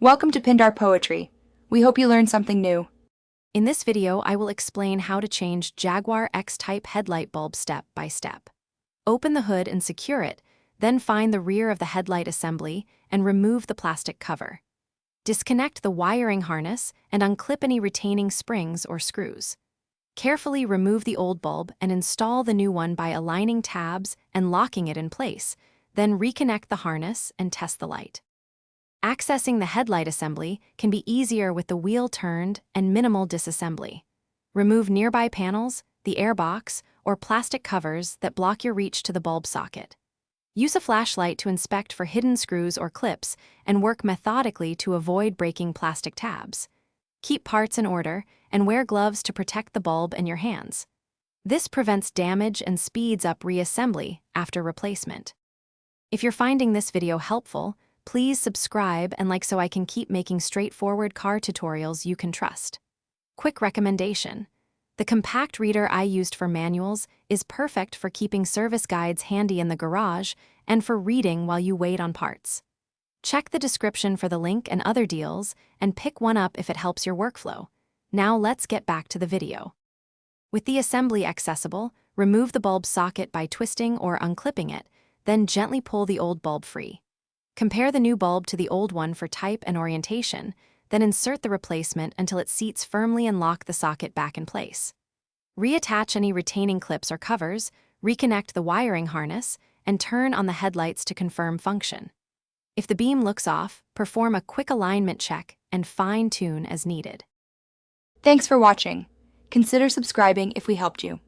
Welcome to Pindar Poetry. We hope you learned something new. In this video, I will explain how to change Jaguar X-Type headlight bulb step by step. Open the hood and secure it, then find the rear of the headlight assembly and remove the plastic cover. Disconnect the wiring harness and unclip any retaining springs or screws. Carefully remove the old bulb and install the new one by aligning tabs and locking it in place, then reconnect the harness and test the light. Accessing the headlight assembly can be easier with the wheel turned and minimal disassembly. Remove nearby panels, the airbox, or plastic covers that block your reach to the bulb socket. Use a flashlight to inspect for hidden screws or clips and work methodically to avoid breaking plastic tabs. Keep parts in order and wear gloves to protect the bulb and your hands. This prevents damage and speeds up reassembly after replacement. If you're finding this video helpful, please subscribe and like so I can keep making straightforward car tutorials you can trust. Quick recommendation: the compact reader I used for manuals is perfect for keeping service guides handy in the garage and for reading while you wait on parts. Check the description for the link and other deals and pick one up if it helps your workflow. Now let's get back to the video. With the assembly accessible, remove the bulb socket by twisting or unclipping it, then gently pull the old bulb free. Compare the new bulb to the old one for type and orientation, then insert the replacement until it seats firmly and lock the socket back in place. Reattach any retaining clips or covers, reconnect the wiring harness, and turn on the headlights to confirm function. If the beam looks off, perform a quick alignment check and fine-tune as needed. Thanks for watching. Consider subscribing if we helped you.